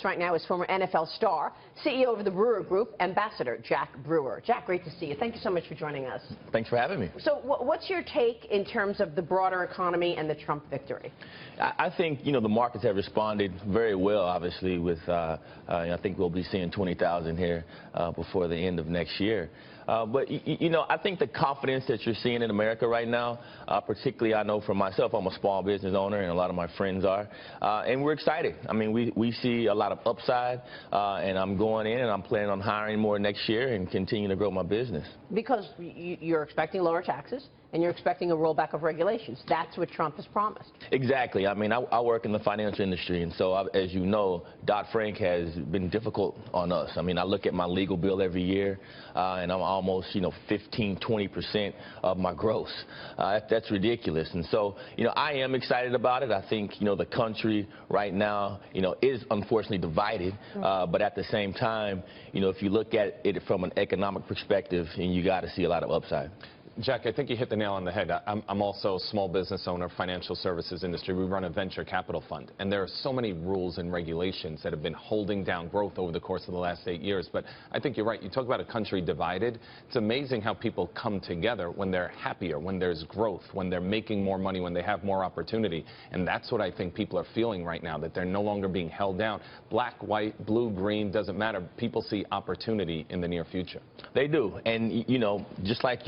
us right now is former NFL star, CEO of the Brewer Group, Ambassador Jack Brewer. Jack, great to see you. Thank you so much for joining us. Thanks for having me. So what's your take in terms of the broader economy and the Trump victory? I think, the markets have responded very well, obviously, with, I think we'll be seeing 20,000 here before the end of next year. But, I think the confidence that you're seeing in America right now, particularly I know for myself, I'm a small business owner and a lot of my friends are, and we're excited. I mean, we see a lot of upside, and I'm going in and I'm planning on hiring more next year and continue to grow my business. Because you're expecting lower taxes and you're expecting a rollback of regulations. That's what Trump has promised. Exactly. I mean, I work in the financial industry, and so, as you know, Dodd-Frank has been difficult on us. I mean, I look at my legal bill every year, and I'm almost, 15, 20% of my gross. That's ridiculous. And so, I am excited about it. I think, the country right now, is unfortunately divided. But at the same time, if you look at it from an economic perspective, and you got to see a lot of upside. Jack, I think you hit the nail on the head. I'm also a small business owner, financial services industry. We run a venture capital fund, and there are so many rules and regulations that have been holding down growth over the course of the last 8 years. But I think you're right. You talk about a country divided. It's amazing how people come together when they're happier, when there's growth, when they're making more money, when they have more opportunity. And that's what I think people are feeling right now, that they're no longer being held down. Black, white, blue, green, doesn't matter. People see opportunity in the near future. They do. And, just like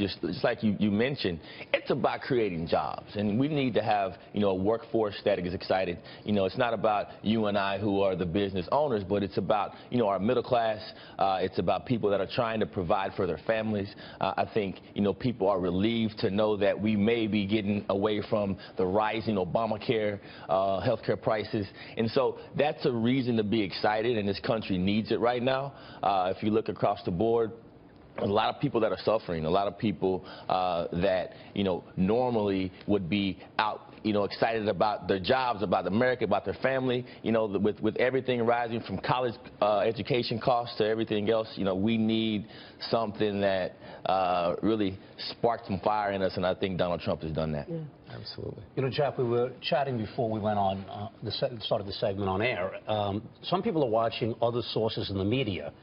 you mentioned, it's about creating jobs, and we need to have a workforce that is excited. It's not about you and I who are the business owners, but it's about our middle class. It's about people that are trying to provide for their families. I think people are relieved to know that we may be getting away from the rising Obamacare healthcare prices, and so that's a reason to be excited, and this country needs it right now. If you look across the board, a lot of people that are suffering, a lot of people that, normally would be out, excited about their jobs, about America, about their family, with everything rising from college education costs to everything else, we need something that really sparks some fire in us, and I think Donald Trump has done that. Yeah. Absolutely. Jack, we were chatting before we went on, started the segment on air. Some people are watching other sources in the media,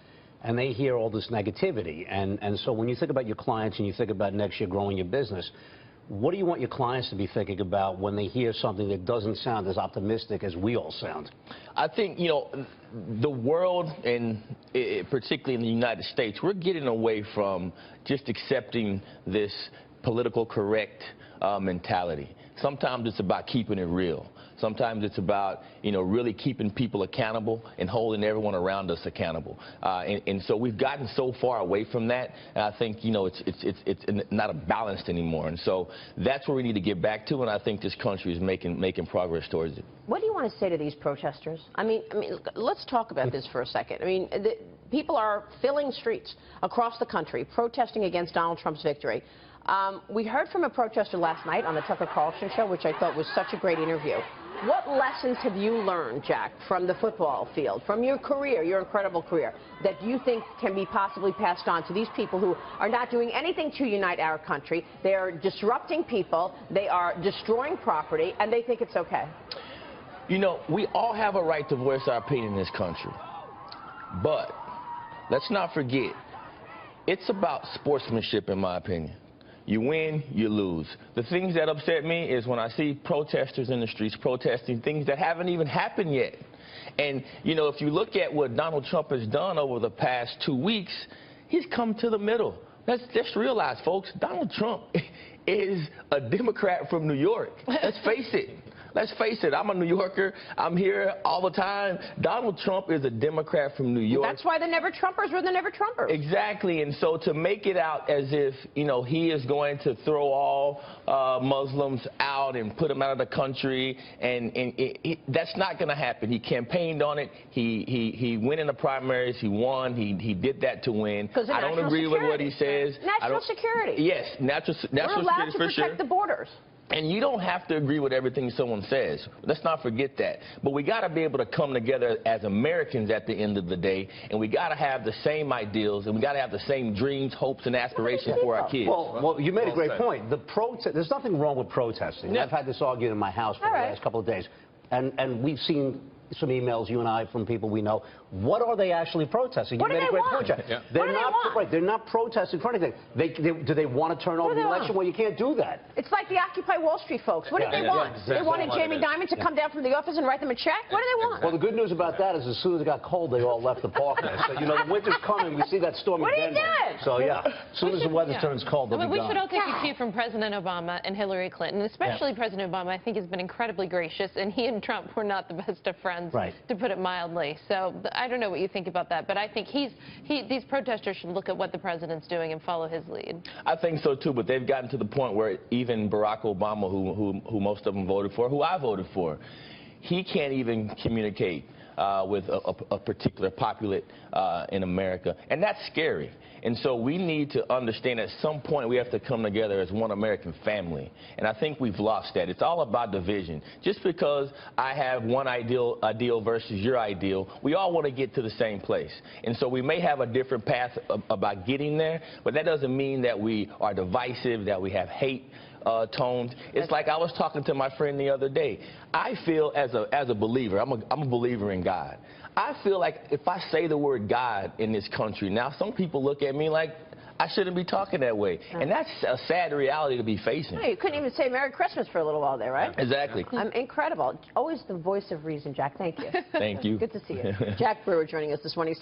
and they hear all this negativity. And so when you think about your clients and you think about next year growing your business, what do you want your clients to be thinking about when they hear something that doesn't sound as optimistic as we all sound? I think, the world, and particularly in the United States, we're getting away from just accepting this political correct mentality. Sometimes it's about keeping it real. Sometimes it's about, really keeping people accountable and holding everyone around us accountable. And so we've gotten so far away from that, and I think, it's not balanced anymore. And so that's where we need to get back to, and I think this country is making progress towards it. What do you want to say to these protesters? I mean, let's talk about this for a second. I mean, people are filling streets across the country protesting against Donald Trump's victory. We heard from a protester last night on the Tucker Carlson show, which I thought was such a great interview. What lessons have you learned, Jack, from the football field, from your career, your incredible career, that you think can be possibly passed on to these people who are not doing anything to unite our country? They are disrupting people, they are destroying property, and they think it's okay. We all have a right to voice our opinion in this country. But let's not forget, it's about sportsmanship, in my opinion. You win, you lose. The things that upset me is when I see protesters in the streets protesting things that haven't even happened yet. And, if you look at what Donald Trump has done over the past 2 weeks, he's come to the middle. Let's just realize, folks, Donald Trump is a Democrat from New York. Let's face it. Let's face it, I'm a New Yorker. I'm here all the time. Donald Trump is a Democrat from New York. That's why the Never-Trumpers were the Never-Trumpers. Exactly. And so to make it out as if, he is going to throw all Muslims out and put them out of the country, and that's not going to happen. He campaigned on it. He went in the primaries. He won. He did that to win. I don't agree with what he says. National security. Yes, national security for sure. We're allowed to protect the borders. And you don't have to agree with everything someone says. Let's not forget that. But we got to be able to come together as Americans at the end of the day, and we got to have the same ideals, and we got to have the same dreams, hopes, and aspirations for our kids. Well, you made a great point. There's nothing wrong with protesting. Yeah. I've had this argument in my house for the last couple of days, and we've seen some emails, you and I, from people we know. What are they actually protesting? What do they want? Yeah. What do they want? Right, they're not protesting for anything. Do they want to turn over the election? Well, you can't do that. It's like the Occupy Wall Street folks. What did they want? Exactly. They wanted Jamie Dimon to come down from the office and write them a check? What do they want? Well, the good news about that is as soon as it got cold, they all left the park there. So, you know, the winter's coming. We see that stormy Denver. So, yeah, as soon as the weather turns cold, they'll be we gone. should all take a cue from President Obama and Hillary Clinton, especially President Obama. I think has been incredibly gracious, and he and Trump were not the best of friends, to put it mildly. So I don't know what you think about that, but I think these protesters should look at what the president's doing and follow his lead. I think so too, but they've gotten to the point where even Barack Obama, who most of them voted for, who I voted for, he can't even communicate with a particular populate in America, and that's scary. And so we need to understand at some point we have to come together as one American family, and I think we've lost that. It's all about division. Just because I have one ideal versus your ideal, we all want to get to the same place. And so we may have a different path about getting there, but that doesn't mean that we are divisive, that we have hate tones. It's like I was talking to my friend the other day. I feel as a believer, I'm a believer in God. I feel like if I say the word God in this country, now some people look at me like I shouldn't be talking that way. And that's a sad reality to be facing. No, you couldn't even say Merry Christmas for a little while there, right? Exactly. Incredible. Always the voice of reason, Jack. Thank you. Thank you. Good to see you. Jack Brewer joining us this morning.